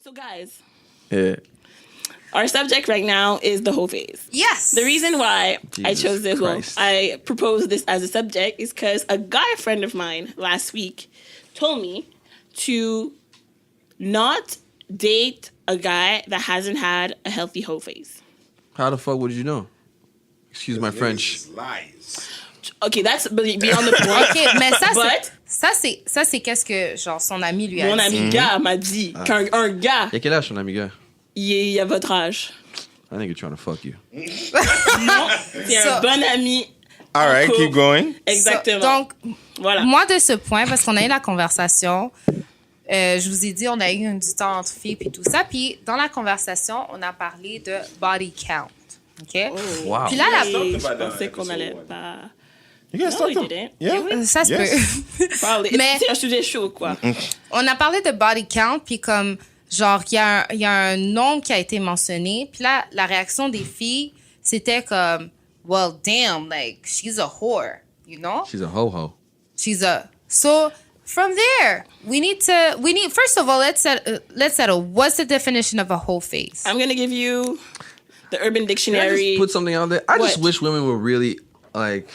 So, guys, Yeah. our subject right now is the whole phase. Yes. The reason why I Jesus chose this, well, Christ. I proposed this as a subject is because a guy friend of mine last week told me to not date a guy that hasn't had a healthy whole phase. How the fuck would you know? Excuse my French. Lies. Okay, that's beyond the point. OK, mais But- ça, c'est qu'est-ce que, genre, son ami lui a Mon dit. ami gars m'a dit qu'un gars, Y'a quel âge ton ami gars? il a votre âge. I think you're trying to fuck you. Non, c'est un So- bon ami. All right, Cool. keep going. Exactement. Donc, voilà. moi, de ce point, parce qu'on a eu la conversation, je vous ai dit, on a eu du temps entre filles puis tout ça. Puis, dans la conversation, on a parlé de body count. OK? Wow. Puis là, la... Et je pensais qu'on allait pas... You guys No, talked we about didn't. Yeah. Did we? Ça se Yes. peut. Probably. Mais- C'est un sujet chaud, quoi. On a parlé de body count, puis comme, genre, il y a un nombre qui a été mentionné. Puis là, la réaction des filles, c'était comme, well, damn, like, she's a whore, you know? She's a ho-ho. So, from there, first of all, let's settle, what's the definition of a whole face? I'm going to give you the Urban Can I Dictionary. just put something out there? I just What? wish women were really, like,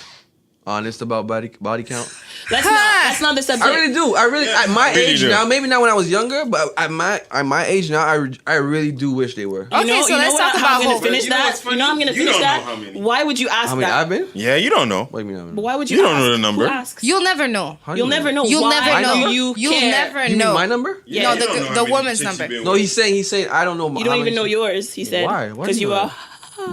honest about body count. That's not the subject. I really do. At my Really age do. now, maybe not when I was younger, but at my age now, I really do wish they were. Okay, so let's talk how about I'm going whole- to finish You know that. what's funny? You know I'm going to You finish don't know that. how many. Why would you ask How many that? I've been? Yeah, you don't know. What do you mean? But why would you You don't ask? know the number. Who asks? You'll never know. How do You'll you never know. You'll Why never know. do you You'll care? never You know. mean my number? Yeah. No, You don't know how the many woman's chicks number. you've been No, with. he's saying I don't know. You don't even know yours, he said. Why? Why do Because you you know are...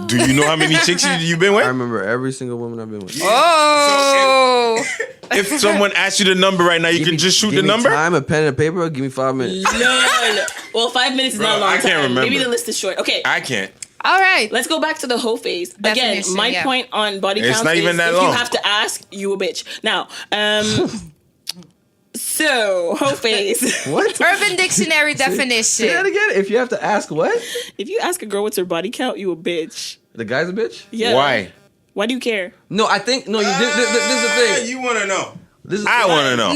Do you know how many chicks you've been with? I remember every single woman I've been with. Oh! If someone asks you the number right now, you can just shoot Give the me number? time, a pen and paper. Give me 5 minutes. Lol. Well, 5 minutes is Bro, not a long I can't time. remember. Maybe the list is short. Okay, I can't. All right. let's go back to the whole phase. Again, Definition, my yeah. point on body It's count not is even that if you long. have to ask, you a bitch. Now, so, whole phase. What? Urban Dictionary Say that definition. again. If you have to ask what? If you ask a girl what's her body count, you a bitch. The guy's a bitch? Yeah. Why? Why do you care? No, I think no. This is the thing. You want to know. This is I want to know.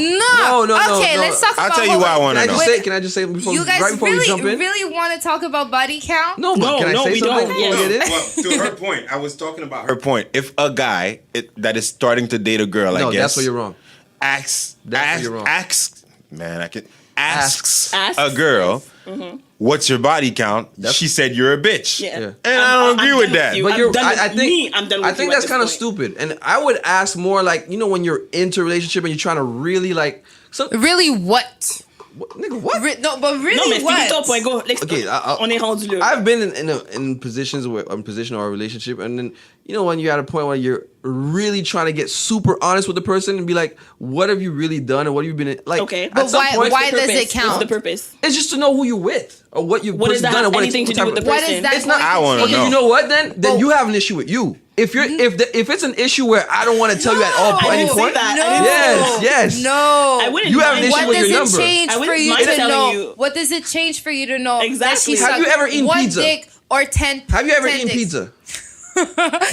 No. Okay, let's talk I'll about tell you why I want Can to I know. just say? Can I just say before, You guys right before we jump in? really want to talk about body count? No, but can I No, say we something don't. before we Yes. get in? Well, to her point, I was talking about her point. If a guy that is starting to date a girl, No, I guess, that's where you're wrong. asks, That's where you're wrong. asks Asks. a girl, what's your body count? She said you're a bitch. Yeah. Yeah. And I don't agree I'm with done that. you. But I'm you're, done with I think, me. I'm done with I think you at that's this kind of point. stupid. And I would ask more like, you know, when you're into a relationship and you're trying to really like, so, Really what? nigga, what? No, but really Non, mais finis ton what? point. Go. Okay, On est rendu là. I've been in positions where I'm position or a relationship, and then you know when you're at a point where you're really trying to get super honest with the person and be like, what have you really done, or what have you been in? Like, Okay. at But some why- point, why What's the does it purpose? count? What's the purpose? It's just to know who you're with or what you've What does that done have and what anything to do with the What person? is that It's not. going I to wanna change? Okay, know. you know what? Then Well- you have an issue with you. If you're if it's an issue where I don't want to tell you at all No. any I didn't say point, that. No. I didn't say yes, yes. No. I wouldn't You have an mind. issue What with does your it number. change I for wouldn't you mind to telling know? you. What does it change for you to know Exactly. that she Have you sucked ever eaten one pizza? dick or 10? Have you ever 10 eaten dicks? pizza?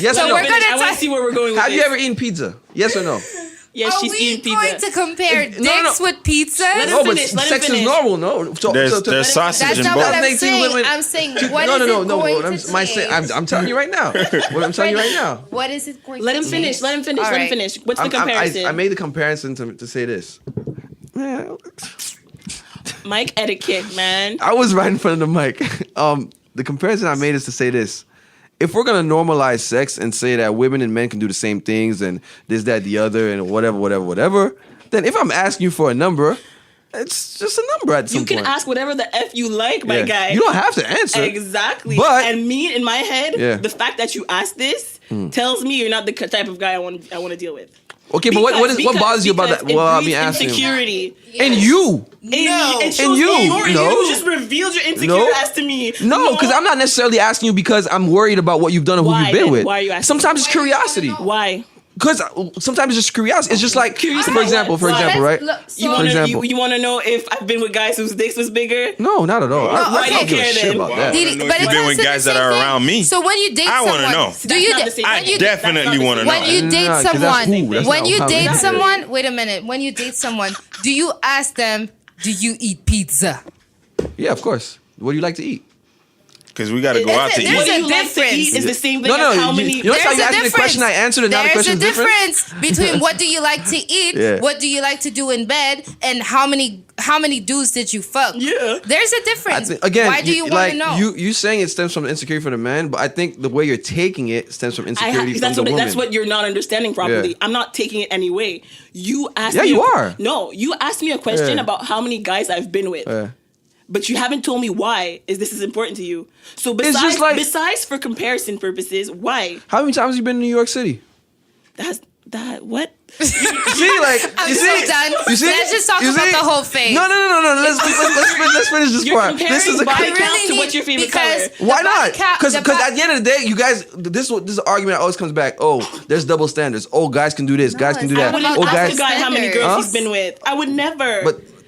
Yes So or no? we're gonna I want talk- to see where we're going with Have you this. ever eaten pizza? Yes or no? Yes, Are she's we eating going pizza. to compare If- dicks no, no. with pizza? Let No, him but finish, let him sex is finish. normal. No, so, There's so, there's sausage That's in not both. what I'm Makes you saying. women- I'm saying, what no, is no, it no, no. going What to change? I'm telling you right now. What I'm telling you right now. What is it going Let to him change? finish. Let him finish. All Let him right. finish. What's the comparison? I made the comparison to say this. Man, Mic etiquette, man. I was right in front of the mic. The comparison I made is to say this. If we're gonna normalize sex and say that women and men can do the same things and this, that, the other, and whatever, then if I'm asking you for a number, it's just a number at some You can point. ask whatever the F you like, my Yeah. guy. You don't have to answer. Exactly. But- and me, in my head, Yeah. the fact that you asked this tells me you're not the type of guy I want to deal with. Okay, but what bothers you about that? Because Well, I it mean, breeds asking. insecurity. And you. No. It shows And you. No. You just revealed your insecurity No. as to me. No, because I'm not necessarily asking you because I'm worried about what you've done and who Why you've been then? with. Why are you asking? Sometimes it's curiosity. Why? Because sometimes it's just curiosity. It's just like, for example, right? You For want example. to you want to know if I've been with guys whose dicks was bigger? No, not at all. I okay. don't give a Okay, shit then. about that. Did he- But it's you've been with also guys the that same are thing. around me. So when you date I someone, wanna know. do That's you not da- the same I thing. when you definitely want to know. when you date Nah, 'cause that's someone, cool. That's when not you how date it is. someone, wait a minute. When you date someone, do you ask them, "Do you eat pizza?" Yeah, of course. What do you like to eat? Because we got to go out to There's What eat. do a you like to difference. eat is the same thing No, as no. how You many. notice how you asked me the question, I answered, and now the There's question a is different? difference between what do you like to eat, Yeah. what do you like to do in bed, and how many dudes did you fuck? Yeah. There's a I difference. think, again, why do you want like to know? you saying it stems from insecurity for the man, but I think the way you're taking it stems from insecurity from that's the woman. that's what you're not understanding properly. Yeah. I'm not taking it any way. You asked Yeah, me. you are. No, you asked me a question Yeah. about how many guys I've been with. But you haven't told me why this is important to you. So just besides for comparison purposes, why? How many times have you been in New York City? What? See, like I'm you so see, done. You see? Let's just talk You about see? the whole thing. No. Let's finish this You're part. comparing This is a body I count really to need what's your favorite because color. Why the body not? count- Because the bo- at the end of the day, you guys, this argument always comes back. Oh, there's double standards. Oh, guys can do this. Guys can do it's that. not I about Oh, wouldn't guys. ask a guy how many girls Huh? he's been with. I would never.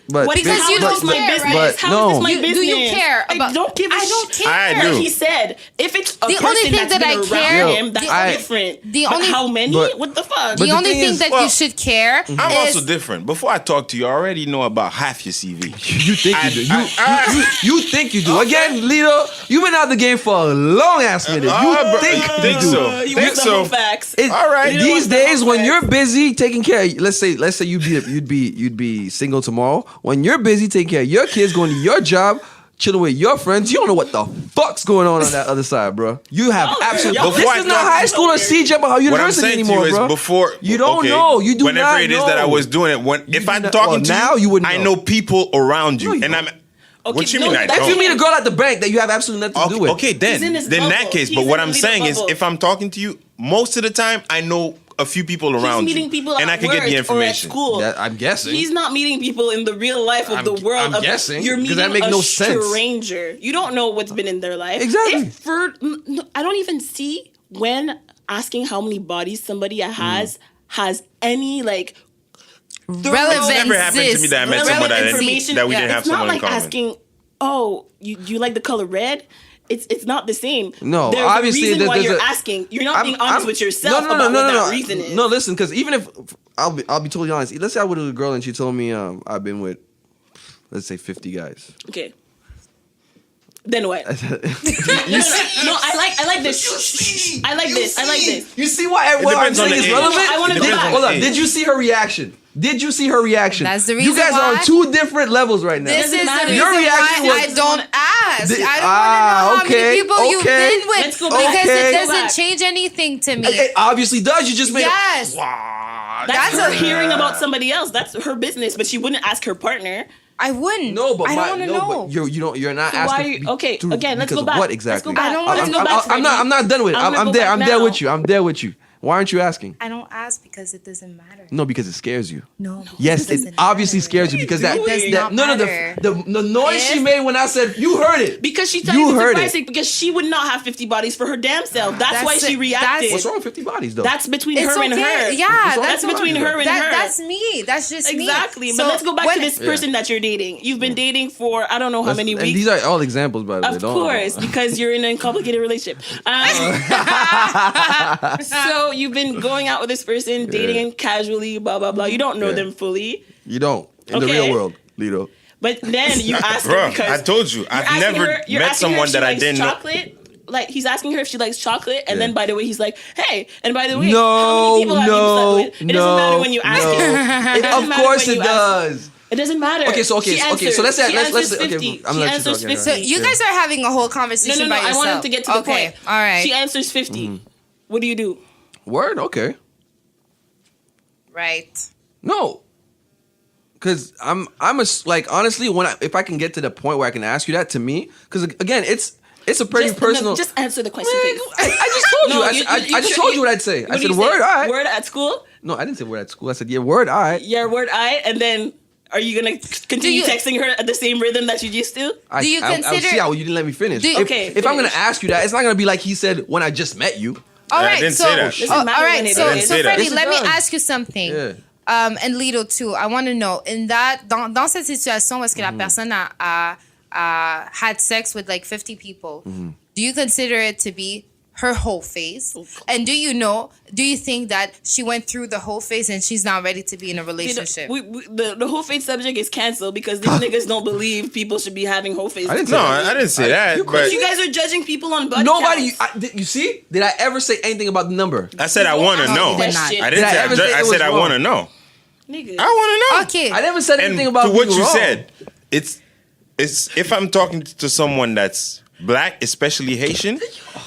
But What is Because how you is don't this my care, business? right? How no. is this my You- business? do you care about- I don't give a I don't shit. care. I Like do. he said, if it's a The person only thing that's that been I around care- him, that's the- different. the But only- how many? But- What the fuck? The the only thing thing is- that well, you should care I'm is also different. Before I talk to you, I already know about half your CV. You think you do. You think you do. Again, Lito, you've been out the game for a long ass minute. You think you do. You Think want the so. whole facts. All right. You don't These want the days, whole when facts. you're busy taking care, let's say you'd be single tomorrow. When you're busy taking care of your kids, going to your job, chilling with your friends, you don't know what the fuck's going on that other side, bro. You have Y'all- absolutely. y'all- This Before is I not talk- high school or CJ, but how What I'm university saying to anymore, you is bro. before You don't okay, know. You do whenever not it is know. that I was doing it, if I'm do not- talking well, to now you wouldn't I know. know people around you, No, you and don't. I'm. What you no, mean I that's If you don't? meet a girl at the bank that you have absolutely nothing to do with, Okay, then He's in his in that bubble. case. He's But what in I'm the saying is, bubble. if I'm talking to you, most of the time I know a few people He's around meeting you, people and at I can work get the or at information. school. that, I'm guessing. He's not meeting people in the real life of the world. I'm guessing, You're 'cause meeting that make a no sense. stranger. You don't know what's been in their life. Exactly. I don't even see when asking how many bodies somebody has any like relevance. It's never happened to me that I met someone that information. we didn't have It's not someone in like common. asking, oh, you like the color red? It's not the same. No, there's obviously, a reason there's- why there's you're a- asking. You're not being honest with yourself No, about what that reason is. No, listen, because even if I'll be totally honest. Let's say I was with a girl and she told me I've been with, let's say 50 guys. Okay. Then what? No, I like this. I like this. You see why what I'm depends on saying the is age. relevant? I wanna It go depends back. on Hold the up. age. Did you see her reaction? Did you see her reaction? That's the You reason guys are why- on two different levels right now. This is the matter. reason Your reaction why was- I don't ask. Thi- I don't want to know how okay, many people you've okay. been with Let's go back. because Okay. it Go doesn't back. change anything to me. It obviously does. You just made Yes. Wow. That's That's her a- hearing about somebody else. That's her business, but she wouldn't ask her partner. I wouldn't. No, but I don't want to know. but you're not So asking. why are you- okay, again, let's because go of back. What Let's exactly? go back. I don't wanna Let's go go back. I'm not done with it. I'm gonna I'm go there. back I'm there now. with you. I'm there with you. Why aren't you asking? I don't ask because it doesn't matter. No, because it scares you. No. Yes, it doesn't obviously matter. scares you because that, doing? Does that not no matter. the noise she If- made when I said you heard it. Because she You thought you heard surprised it. it because she would not have 50 bodies for her damn self. That's That's why she it. reacted. What's wrong with 50 bodies though? That's between It's her and okay. her. Yeah, that's between her and her. That's me. That's just Exactly. me. But So let's go back when- to this person that you're dating. You've been dating for I don't know how many and weeks. these are all examples, by the way. Of Don't- course, because you're in a complicated relationship. So you've been going out with this person, dating casually, blah blah blah. You don't know Yeah. them fully, You don't in the Okay. real world, Lito. but then you ask her Bruh, because I told you, you're I've asking never her- you're met asking her someone if she that I likes didn't know. chocolate. Like he's asking her if she likes chocolate, and Yeah. then by the way, he's like, "Hey," and by the way, how No, many people have you no, slept with? It doesn't matter when you ask no. it. It doesn't Of matter course when it you ask. does. It doesn't matter. Okay, so She so answers. let's say She let's answers okay. 50. I'm She gonna let you answers talk. yeah. 50. So you guys are having a whole No, conversation no, by no. I yourself. want him to get to the okay. point. All right. She answers 50. Mm-hmm. What do you do? Word, okay. Right. No. Cause I'm like honestly if I can get to the point where I can ask you that to me, because again it's a pretty Just, personal. No, just answer the question, Man, please. I just told you. No, I just told you what I'd say. I said word, all right. Word at school? No, I didn't say word at school. I said yeah, word, all right. Yeah, word I, and then are you gonna continue you- texting her at the same rhythm that you used to? Do you I consider- see how you didn't let me finish. Do you- Okay, if I'm gonna finish. ask you that, it's not gonna be like he said when I just met you. All I right. didn't so, say that. Doesn't all matter when right. it So, is. so Yes, Freddie, it let me does. ask you something. Yeah. And Lito too. I want to know dans cette situation où est-ce que la personne a had sex with like 50 people. Do you consider it to be her whole phase? And do you think that she went through the whole phase and she's not ready to be in a relationship? The whole face subject is canceled because these niggas don't believe people should be having whole face. I didn't say that. But you guys are judging people on body Nobody. counts. You see? Did I ever say anything about the number? I said I want to know. That shit. I didn't say ever say it I was said I wrong? want to know. Nigga. I want to know. Okay. I never said anything And about to what being you wrong. said, it's if I'm talking to someone that's black, especially Haitian,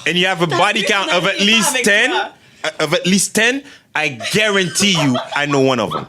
and you have a body count of at least 10, I guarantee you I know one of them.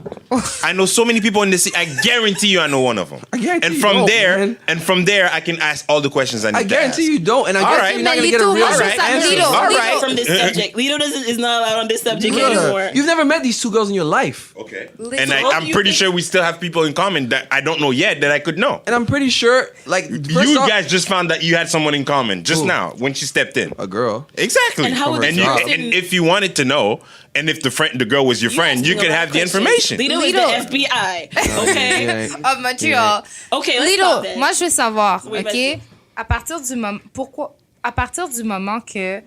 I know so many people in this city. I guarantee you I know one of them. I guarantee and you from don't, there, man. and from there, I can ask all the questions I need I to guarantee ask. you don't, and I guarantee right. you're not gonna get a Lito, real moi, je veux answer. Lito, All Lito. right. From this subject. Lito is not allowed on this subject Bruh, anymore. you've never met these two girls in your life, Okay. Listen, And what I'm do you pretty think- sure we still have people in common that I don't know yet that I could know. and I'm pretty sure, like, first You off, guys just found that you had someone in common just Who? now when she stepped in. a girl. Exactly. And how would and, the you, person- and if you wanted to know, and if the girl was your friend, you could have the information. Lito is Lito. the FBI. Okay. Yeah. Of Montreal. Okay, let's Lito, stop that. moi je veux savoir, Oui, OK? vas-y. À partir du moment que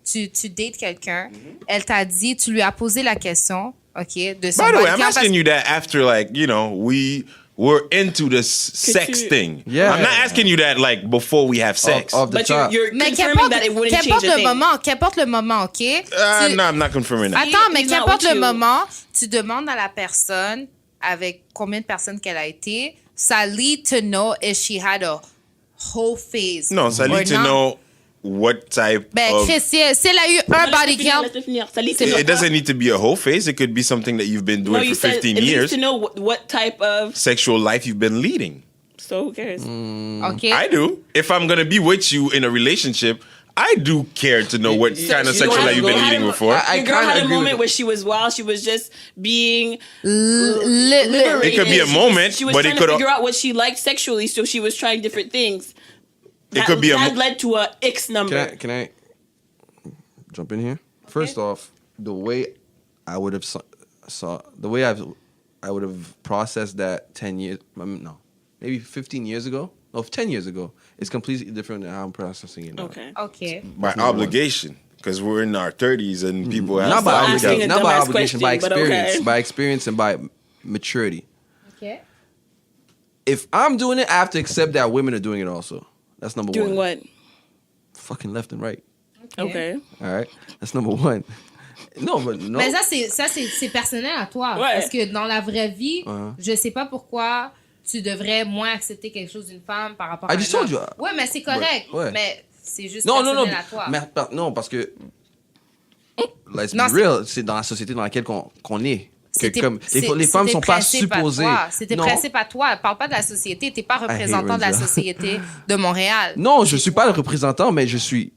tu dates quelqu'un, elle t'a dit, tu lui as posé la question, OK, de son By the way, body I'm count, asking you that after, like, we were into this sex tu- thing. Yeah. I'm not asking you that, like, before we have sex. Of the But top. you're Mais confirming that it wouldn't change a thing. qu'importe le moment, OK? Tu- No, I'm not confirming that. Attends, mais He's not qu'importe with le you. moment, tu demandes à la personne avec combien de personnes qu'elle a été, ça lead to know if she had a whole phase. No, so I or need to not. know what type Ben, of... Chris, si elle a eu un body count, Laisse-le finir. Ça leads to C'est know It doesn't need to be a whole phase. It could be something that you've been No, doing you for said 15 it years. leads to know what type of. Sexual life you've been leading. So who cares? OK? I do. If I'm going to be with you in a relationship, I do care to know what kind of you sexual know life you've what? been leading before. I Your girl kinda had a agree with moment it. where she was wild. She was just being It could be a moment, She was but trying it to could figure out what she liked sexually, so she was trying different things. It could be a that mo- led to a X number. Can I jump in here? First off, the way I would have I would have processed that 10 years, no, maybe 15 years ago, no, 10 years ago, is completely different than how I'm processing it now. Okay. OK. by obligation, because we're in our 30s and people have Not by asking obligation, a not by dumbass obligation, by question, but experience, okay. by experience and by maturity. OK. If I'm doing it, I have to accept that women are doing it also. That's number Doing one. what? Fucking left and right. Okay. All right, that's number one. No, but no. Mais c'est personnel à toi. Ouais. Parce que dans la vraie vie, Uh-huh. je sais pas pourquoi tu devrais moins accepter quelque chose d'une femme par rapport à I un just told homme. you. Ouais, mais c'est correct. Ouais. Mais c'est juste Non, non, personnel non. à toi. Non, parce que. Let's Non, be real, c'est dans la société dans laquelle qu'on est. Que C'était- comme, c'est- les femmes c'était sont pas principe à supposées. toi. C'était Non. principe à toi. Parle pas de la société. T'es pas représentant de la Razor. société de Montréal. Non, je suis pas le représentant, mais je suis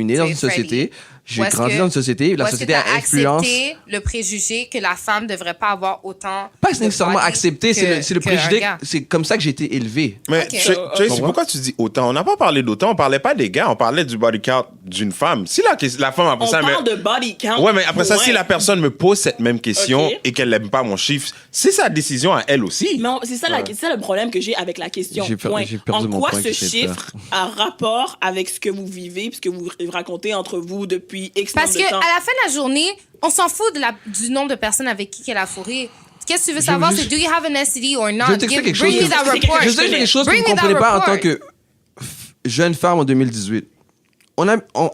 né dans une société. J'ai grandi dans une société. La société a influence. accepté le préjugé que la femme devrait pas avoir autant. Pas de nécessairement body accepté, c'est le qu'un préjugé. gars. C'est comme ça que j'ai été élevé. Mais Ok. Tracy, Comprends? pourquoi tu dis autant? On n'a pas parlé d'autant, on parlait pas des gars, on parlait du body count d'une femme. Si la femme après On ça... parle de body count. Ouais, mais après ça, Ouais. si la personne me pose cette même question Ok. et qu'elle n'aime pas mon chiffre, c'est sa décision à elle aussi. Mais c'est ça, c'est ça le problème que j'ai avec la question. J'ai Point. perdu En mon quoi point ce que j'essayais de chiffre a rapport avec ce que vous vivez, ce que vous racontez entre vous depuis X Parce nombre que de à temps? la fin de la journée, on s'en fout du nombre de personnes avec qui qu'elle a fourré. Qu'est-ce que tu veux Je savoir? veux C'est juste- do you have an STD or not? Je vais t'expliquer quelque chose. Bring me that Je vais report. t'expliquer Je sais quelque chose que Bring vous me ne that comprenez pas en report. tant que jeune femme en 2018.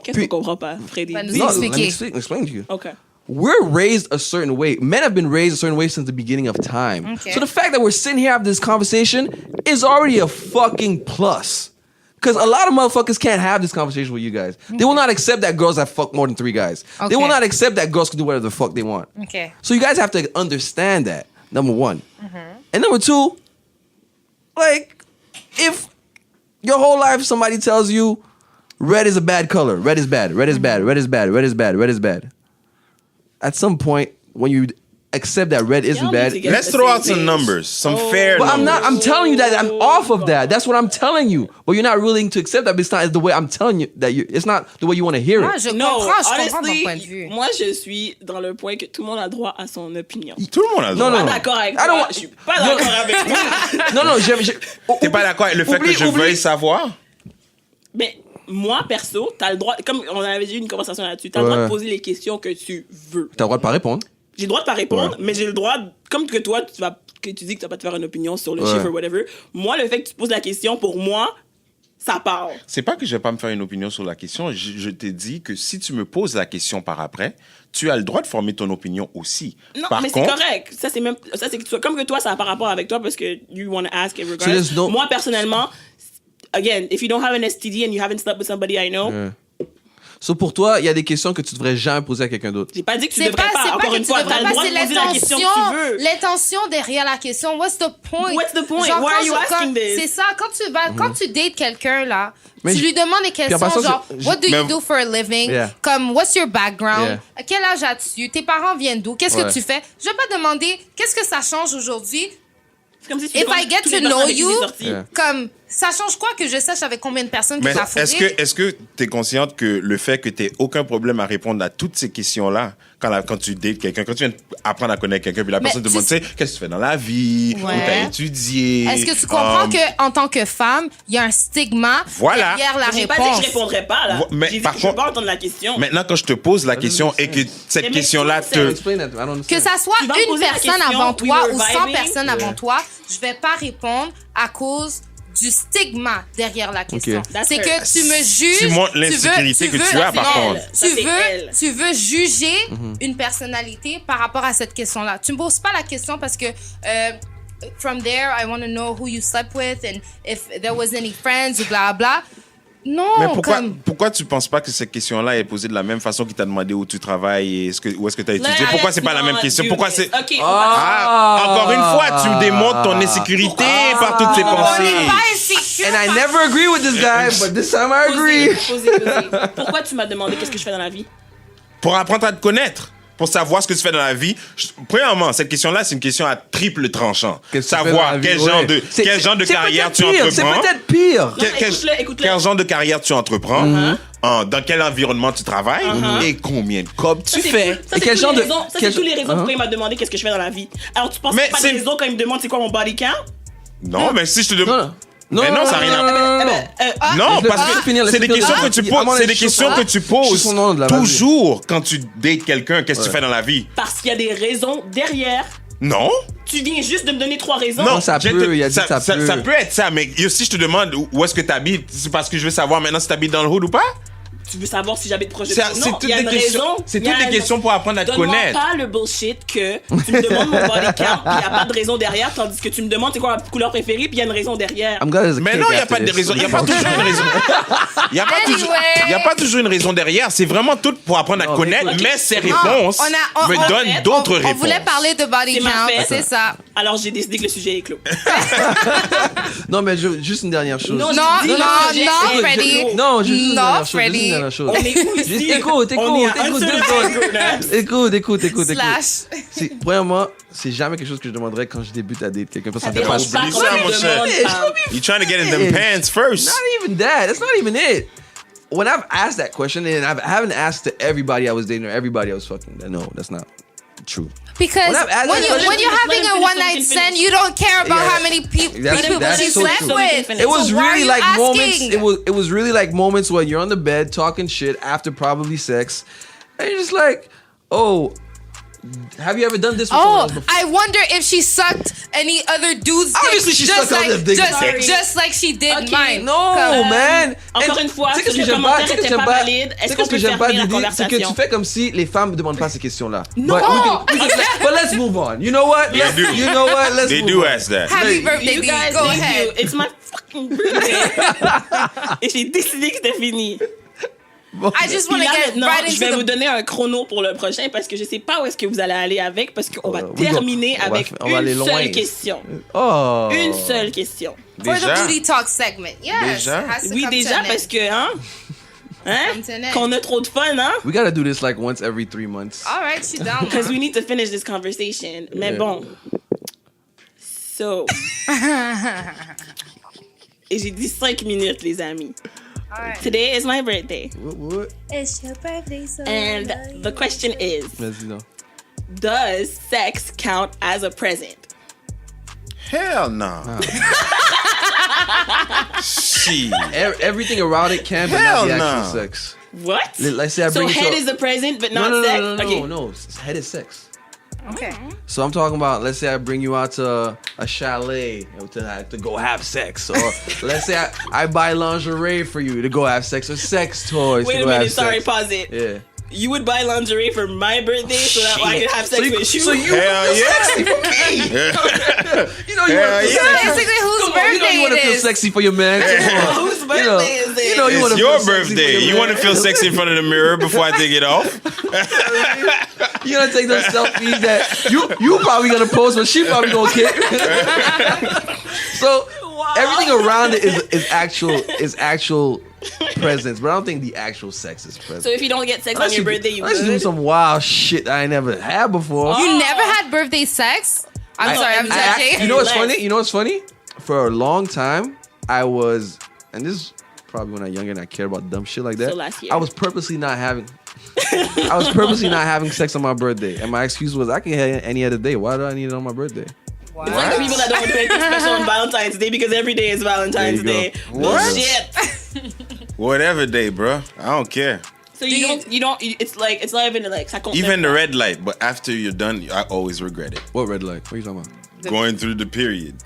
Qu'est-ce qu'on comprend pas, Freddy? Ben, nous Dis- No, expliquer. let me explain to you. OK. We're raised a certain way. Men have been raised a certain way since the beginning of time. Okay. So the fact that we're sitting here having this conversation is already a fucking plus. Because a lot of motherfuckers can't have this conversation with you guys. They will not accept that girls have fucked more than 3 guys. They Okay. will not accept that girls can do whatever the fuck they want. Okay. So you guys have to understand that, number one. And number two, like, if your whole life somebody tells you red is a bad color, red is bad, red is bad, red is bad, red is bad, red is bad. At some point, when you accept that red isn't Y'all bad, need to get Let's the throw same out some page. numbers, some Oh. fair but numbers. I'm telling you that I'm off of that. That's what I'm telling you. But you're not willing to accept that. But it's not the way I'm telling you that it's not the way you want to hear Moi, it. je Non, comprends ton point de honestly, vue. moi, je suis dans le point que tout le monde a droit à son opinion. Tout le monde a le Non, droit. non. Pas d'accord avec I toi. don't want- Je suis pas d'accord avec toi. Non, non, T'es pas d'accord avec le fait que je veuille savoir? Mais moi, perso, t'as le droit, comme on avait eu une conversation là-dessus, t'as le droit de poser les questions que tu veux. T'as le droit de pas répondre. J'ai le droit de pas répondre, mais j'ai le droit, comme que toi, que tu dis que tu vas pas te faire une opinion sur le chiffre ou whatever. Moi, le fait que tu poses la question, pour moi, ça part. C'est pas que je vais pas me faire une opinion sur la question. Je t'ai dit que si tu me poses la question par après, tu as le droit de former ton opinion aussi. Non, par mais contre, c'est correct. Ça, c'est que comme que toi, ça n'a pas rapport avec toi parce que you want to ask it regardless. Moi, personnellement, again, if you don't have an STD and you haven't slept with somebody I know... So pour toi, il y a des questions que tu devrais jamais poser à quelqu'un d'autre. J'ai pas dit que tu devrais pas. Encore une fois, t'as le droit de poser la question que tu veux. L'intention derrière la question, what's the point? What's the point? Why are you asking this? C'est ça, quand tu dates quelqu'un, là, tu lui demandes des questions genre, what do you do for a living? Comme, what's your background? À quel âge as-tu? Tes parents viennent d'où? Qu'est-ce que tu fais? Je vais pas demander, qu'est-ce que ça change aujourd'hui? Comme si If I get to know you, comme, ça change quoi que je sache avec combien de personnes que t'as fourré? Est-ce que t'es consciente que le fait que t'aies aucun problème à répondre à toutes ces questions-là, quand tu dates quelqu'un, quand tu viens apprendre à connaître quelqu'un, puis la personne te demande, tu sais, qu'est-ce que tu fais dans la vie? Où t'as étudié? Est-ce que tu comprends qu'en tant que femme, il y a un stigma derrière la réponse? J'ai pas dit que je répondrais pas, là. Mais j'ai dit par que contre, je veux pas entendre la question. Maintenant, quand je te pose la question et que cette question-là te... Que ça soit une personne avant toi ou 100 personnes avant toi, je vais pas répondre à cause du stigma derrière la question. C'est que tu me juges. Tu montres l'insécurité que tu as, par contre. Tu veux juger une personnalité par rapport à cette question-là. Tu me poses pas la question parce que from there, I want to know who you slept with and if there was any friends ou bla bla. Non, mais pourquoi tu penses pas que cette question-là est posée de la même façon qu'il t'a demandé où tu travailles et où est-ce que tu as étudié? Pourquoi c'est pas la même question? Pourquoi c'est... encore une fois, tu me démontres ton insécurité par toutes tes pensées. And I never agree with this guy, but this time I agree. Pourquoi tu m'as demandé qu'est-ce que je fais dans la vie? Pour apprendre à te connaître. Pour savoir ce que tu fais dans la vie. Premièrement, cette question-là, c'est une question à triple tranchant. Savoir quel genre de carrière tu entreprends. C'est peut-être pire. Quel genre de carrière tu entreprends. Dans quel environnement tu travailles. Et combien de cobs tu fais. Ça, c'est tous les raisons pourquoi il m'a demandé qu'est-ce que je fais dans la vie. Alors, tu penses pas des raisons quand il me demande c'est quoi mon body count? Non, mais si je te demande... Non, ça n'a rien à... Non, parce que c'est des questions que tu poses. C'est des questions que tu poses toujours quand tu dates quelqu'un. Qu'est-ce que tu fais dans la vie? Parce qu'il y a des raisons derrière. Non. Tu viens juste de me donner 3 raisons. Non, ça peut être ça, mais si je te demande où est-ce que tu habites, c'est parce que je veux savoir maintenant si tu habites dans le hood ou pas? Tu veux savoir si j'habite proche de toi? C'est toutes des questions pour apprendre à te connaître. Donne-moi pas le bullshit que tu me demandes mon body count puis il n'y a pas de raison derrière, tandis que tu me demandes c'est quoi ma couleur préférée puis il y a une raison derrière. Mais non, il n'y a pas de raison. Il n'y a pas toujours une raison. Il n'y a pas toujours une raison derrière. C'est vraiment tout pour apprendre à te connaître, mais ces réponses me donnent d'autres réponses. On voulait parler de body count, c'est ça. Alors j'ai décidé que le sujet est clos. Non, mais juste une dernière chose. Non, Freddy. Non, juste une dernière chose. On est où ici? Écoute. Premièrement, c'est jamais quelque chose que je demanderais quand je débute à date quelqu'un. Parce que ça fait pas You're trying to get in them pants first. Not even that. That's not even it. When I've asked that question, and I haven't asked to everybody I was dating or everybody I was fucking. No, that's not true. Because when you're having a one night stand, you don't care about how many people you slept with. It was really like moments. It was really like moments when you're on the bed talking shit after probably sex, and you're just like, oh. Have you ever done this with someone else before? I wonder if she sucked any other dude's Obviously she sucked other dick. Just like she did mine. No, man. Encore une fois, si le commentaire n'était pas valide, est-ce qu'on peut fermer la conversation? C'est que tu fais comme si les femmes ne demandent pas ces questions-là. Non! But let's move on. You know what? Let's move on. They do ask that. Happy birthday, guys. Go ahead. It's my fucking birthday. Et j'ai décidé que c'était fini. I just want to get right into je vais vous donner un chrono pour le prochain parce que je sais pas où est-ce que vous allez aller avec parce qu'on va terminer avec une seule question. Oh. Une seule question. For the booty talk segment. Yes. Oui, déjà parce que qu'on a trop de fun, hein? We gotta do this like once every 3 months. All right, she's down. Because we need to finish this conversation. Mais bon. So. Et j'ai dit 5 minutes, les amis. Right. Today is my birthday. What? It's your birthday, so and the question is, Vas-y, does sex count as a present? Hell no. She. Everything around it can, but Hell not the nah. actual sex. What? Let's say I So bring you head to is the present, but not no, sex. no. Okay. Head is sex. Okay. So I'm talking about, let's say I bring you out to a chalet to go have sex, or let's say I buy lingerie for you to go have sex, or sex toys Wait to a go have minute. Sorry, sex. pause it. Yeah. You would buy lingerie for my birthday so that I could have sex with you. So you Hell yeah. sexy for me. You know you Hell want to feel yeah. sexy. Basically, whose Come on, you know birthday you want to feel it is? sexy for your man. Come on. Whose birthday is it? You know you want It's to your feel sexy for birthday. your You man. want to feel sexy in front of the mirror before I take it off? You gonna take those selfies that you probably gonna post, but she probably gonna kick. So everything around it is actual presence, but I don't think the actual sex is present. So if you don't get sex on your birthday, you let's do good? some wild shit I ain't never had before. You never had birthday sex? I'm sorry, I'm judging. You know what's Relax. funny? You know what's funny? For a long time, I was, and this is probably when I was younger and I cared about dumb shit like that. So last year. I was purposely not having. I was purposely not having sex on my birthday, and my excuse was I can have it any other day. Why do I need it on my birthday? Wow. It's like the people that don't do anything special on Valentine's Day because every day is Valentine's There you Day. go. What? Shit. Whatever day, bro. I don't care. So you don't. It's like it's not even like. Even the red light, but after you're done, I always regret it. What red light? What are you talking about? Going through the period.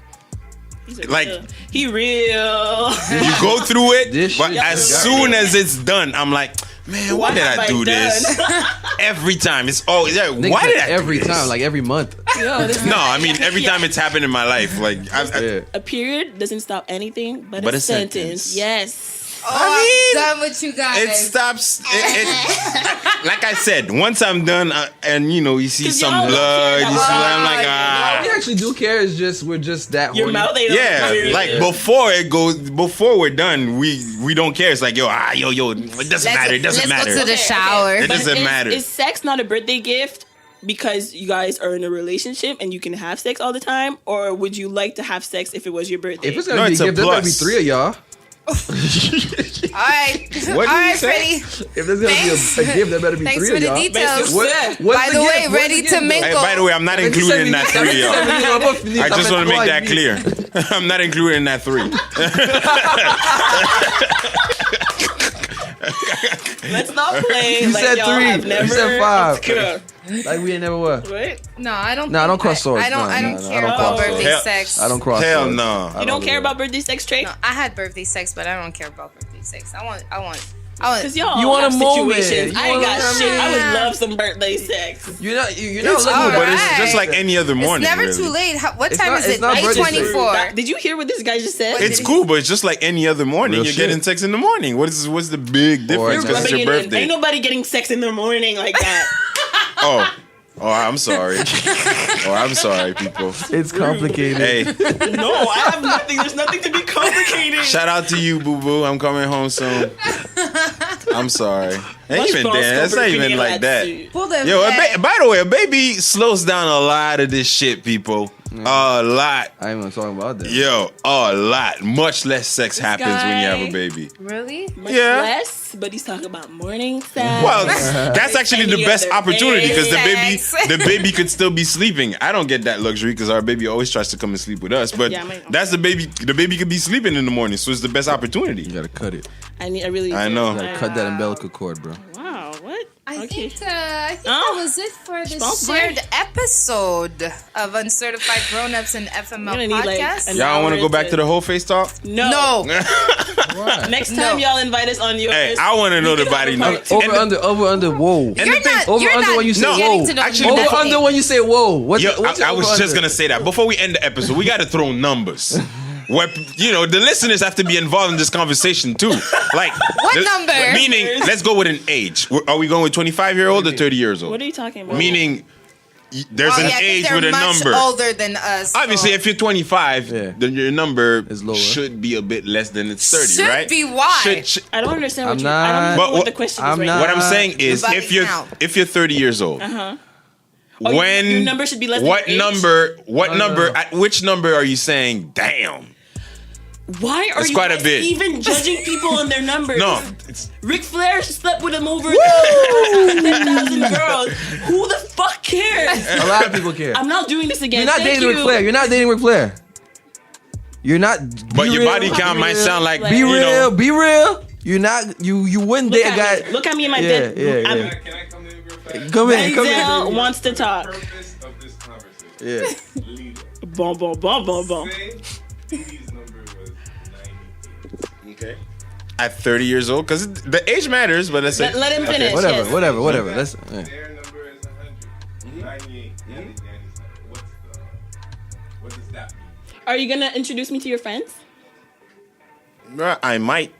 He's like- he real. You go through it, This but shit as is soon as it's done, I'm like, man, why What did have I I do this? done? Every time. It's always, yeah, Nigga why said did I do every this? time, like every month? Yo, this No, I mean, every time it's happened in my life. Like, Yeah. a period doesn't stop anything but, But a a sentence. sentence. Yes. Oh, I'm done with you guys. it stops. Like I said, once I'm done, and you know, you see 'Cause some y'all don't blood, care you that see, I'm much. like, What we ah. actually do care is just we're just that Your horny. mouth ain't Yeah, like before we're done, we don't care. It's like, yo, it doesn't matter. It doesn't let's matter. go to the shower. It doesn't is, matter. Is sex not a birthday gift because you guys are in a relationship and you can have sex all the time, or would you like to have sex if it was your birthday? If it's gonna No, be it's a a gift, there better be plus. 3 of y'all. All right. What All did right, you say? Freddie. If there's gonna Thanks. be a gift, there better be Thanks 3 for of the y'all. details. What's By the way, gift? What's ready the to gift, mingle. though? Hey, by the way, I'm not included in that 3, y'all. I just want to make that clear. I'm not included in that 3. Let's not play. You like said y'all 3. have You never. said 5. Cool. Like we ain't never were. Right? No, I don't. Nah, think don't cross swords. I don't. No, I don't no, no, care I don't about cross birthday swords. sex. I don't cross. Hell swords. no. You don't care about birthday sex, Trey? No, I had birthday sex, but I don't care about birthday sex. I want. Because y'all You want have a moment. situations. You I ain't want got a shit. I would moment. love some birthday sex. You're not looking all for But right. it's just like any other morning. It's never really. too late. What It's time not- is it's it? not birthday sex. 8:24. Did you hear what this guy just said? It's cool, but it's just like any other morning. Real You're shit. getting sex in the morning. What's the big difference? Or Because it's your Rubbing it in. birthday. Ain't nobody getting sex in the morning like that. Oh, I'm sorry. I'm sorry, people. It's complicated. Hey, No, I have nothing. There's nothing to be complicated. shout out to you, boo boo. I'm coming home soon. I'm sorry. Ain't Moi, je even pense Dan. qu'on That's peut not even finir like that. là-dessus. Pour de Yo, vrai. by the way, a baby slows down a lot of this shit, people. A lot. I ain't even talking about that. Yo, a lot. Much less sex happens when you have a guy- baby. Really? Much Yeah. less, but he's talking about morning sex. Well, that's actually the Any best other opportunity because Sex. the baby could still be sleeping. I don't get that luxury because our baby always tries to come and sleep with us. But Yeah, mine- that's the baby. The baby could be sleeping in the morning, so it's the best opportunity. You gotta cut it. I really. I know. You gotta cut that umbilical cord, bro. Wow, what? I Okay. think that Oh. was it for the pense shared episode of Uncertified Grown-Ups and I'm FML gonna need, like, podcast. an- Y'all want to go back to- to the whole face talk? No. Why? Next No. time y'all invite us on yours. Hey, I want to know we the can have body. a No, part two. Over under. Whoa. And the You're thing- not. Over you're under not when you say getting whoa. to know Actually, me. Over under when you say whoa. What's Yo, what's I your was over just under? gonna say that before we end the episode. We got to throw numbers. Where the listeners have to be involved in this conversation too. Like What number? Meaning, let's go with an age. Are we going with 25-year-old or 30 years old? What are you talking about? Meaning, there's Oh, an yeah, 'cause age they're with a much number. older than us. Obviously, so- if you're 25, Yeah. then your number It's lower. should be a bit less than it's 30, Should right? be why? I don't understand what I'm you. I don't not- know But what what- the question I'm is right not- now. What I'm saying is, Body if you're count. 30 years old, Oh, when your number should be less than what age? number? What No, no, number? no. At which number are you saying? Damn. Why are It's you quite a guys bit. even judging people on their numbers? No, it's, Ric Flair slept with him over 10,000 girls. Who the fuck cares? A lot of people care. I'm not doing this again. You're not Thank dating you. Ric Flair. You're not dating Ric Flair. You're not. But be your real. body count might sound like, Be Be you real. know. Be real. You're not. You wouldn't Look date a at guy. me. Look at me in my Yeah, bed. yeah, I'm- yeah. Can I come in real fast? Come in. Come Denzel in. wants to talk. Purpose of this conversation. Yeah. Leader. Boom, boom, boom, boom, boom. Say D's number was 98. Okay. At 30 years old, because the age matters, but let's say. Let him finish. Whatever. yes. Whatever. Let's. Their number is 100. 98. Danny's number. What does that mean? Are you gonna introduce me to your friends? I might.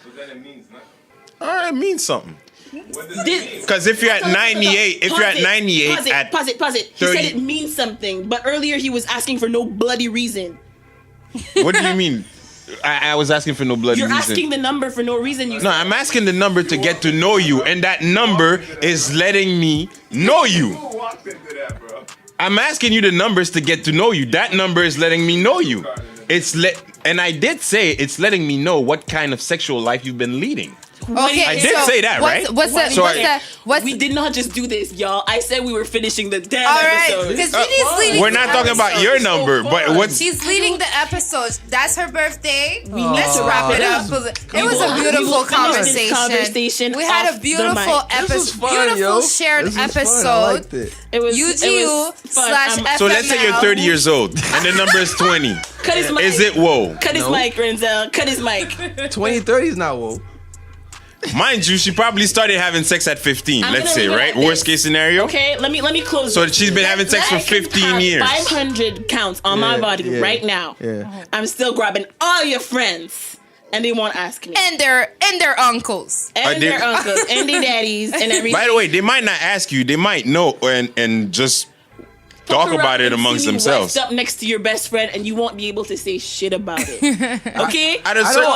So then it means nothing. It means something. What does it Did- mean? Because if you're at 98, if you're at 98 pause it. He 30 said it means something, but earlier he was asking for no bloody reason. what do you mean? I was asking for no bloody You're reason. asking the number for no reason. You No, I'm asking the number to get to know you, and that number is letting me know you. Who walked into that, bro? I'm asking you the numbers to get to know you. That number is letting me know you. And I did say it's letting me know what kind of sexual life you've been leading. Okay, I did say that, right? We did not just do this, y'all. I said we were finishing the damn All right, episode. because Judy's leading. We're the not talking about episode. your number, but what's She's leading the episode. That's her birthday. Let's to wrap it wrap up. it It was a We beautiful will finish this conversation. We had off a the beautiful mic. This was episode, fun, beautiful yo. shared This was fun. I episode. liked it. It was UGU fun. / so let's say you're 30 years old and the number is 20. Cut his mic. Is it whoa? Cut his No. mic, Renzel. Cut his mic. 20, 30 is not whoa. Mind you, she probably started having sex at 15, I'm let's gonna say, leave it right? at Worst this. case scenario. Okay, let me close. So it. she's been having sex for I can 15 have years. 500 counts on my Yeah, body yeah, right now. Yeah. I'm still grabbing all your friends, and they won't ask me. and their uncles. And they- their uncles, and their daddies, and everything. By the way, they might not ask you. They might know and just talk Fuck about around it and amongst see me themselves. wedged up next to your best friend, and you won't be able to say shit about it. Okay? At a I certain-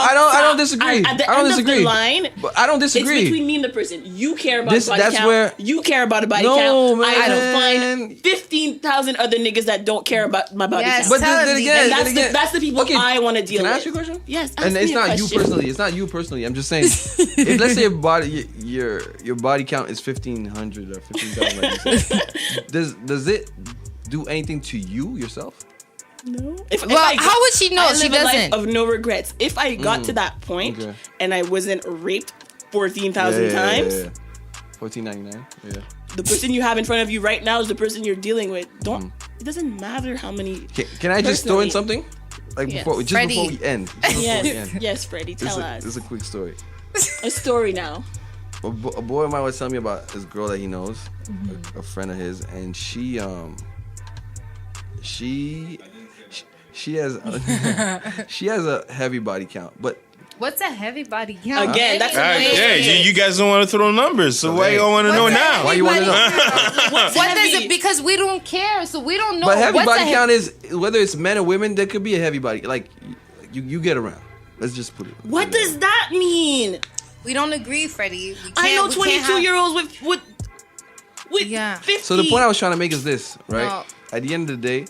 don't disagree. At the I don't end disagree. of the line, But I don't it's disagree. between me and the person. You care about This- body that's count. where- You care about a body No, count. I man. will find 15,000 other niggas that don't care about my body Yes, count. But Tell then him, again, and then that's the people Okay, I want to deal Can with. I ask you a question? Yes, ask And it's me a not you question. personally. It's not you personally. I'm just saying. If let's say your body count is 1,500 or 15,000, like you said, does it do anything to you yourself? No. How would she know? I She live a life doesn't. of no regrets. If I got to that point Okay. and I wasn't raped 14,000 times, 14.99. Yeah. the person you have in front of you right now is the person you're dealing with. It doesn't matter how many. Can I just throw in Personally. something? Like Yes. before Freddie. we end. Just before we end. Yes, Freddie, This tell is us a quick story. a story now. A boy of mine was telling me about this girl that he knows, a friend of his, and she has she has a heavy body count, but What's a heavy body count? Again, that's Yeah, you guys don't want to throw numbers, so why Hey. you don't want to know What's a now? heavy Why you wanna body know? count? What's What does heavy? it? Because we don't care, so we don't know. but heavy What's body a count is whether it's men or women. There could be a heavy body, like you get around. Let's just put it. What does that mean? We don't agree, Freddie. We can't, I know we can't 22-year-olds with Yeah. 50. So the point I was trying to make is this, right? No. At the end of the day,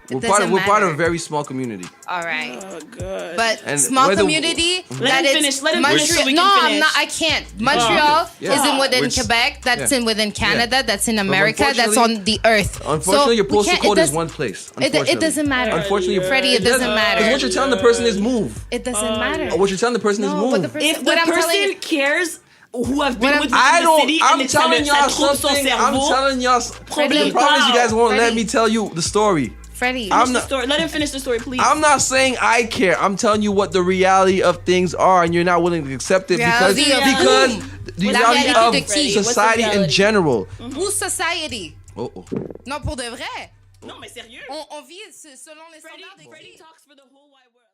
we're doesn't part of a matter. very small community. All right. Oh god. But And small whether- community. Let that him is finish, let him finish so we No, can I'm finish. not. I can't. Montreal Yeah. isn't within Which- Quebec. That's yeah. in within Canada. That's in America. That's unfortunately- on the earth. Unfortunately, your we postal can't- code it is does- one place. It doesn't matter. Unfortunately, Freddie, it doesn't Because what matter. you're telling the person is move. It doesn't matter. What you're telling the person is No, move. but the person. if the what I'm person telling you. cares who have What been I'm- with me I in the don't. city I'm and it's telling ça y'all trouve son something. I'm cerveau, telling y'all. Freddie, The problem is you guys won't let Freddie. me tell you the story. Freddie. I'm Finish the not- story. Let him finish the story, please. I'm not saying I care. I'm telling you what the reality of things are, and you're not willing to accept it because Reality of because whom? the La reality réalité of de qui? What's the society in reality? general. Whose society? Oh. Non, pour de vrai. Non, mais sérieux. On vit selon les standards des Freddie qui? talks for the whole wide world.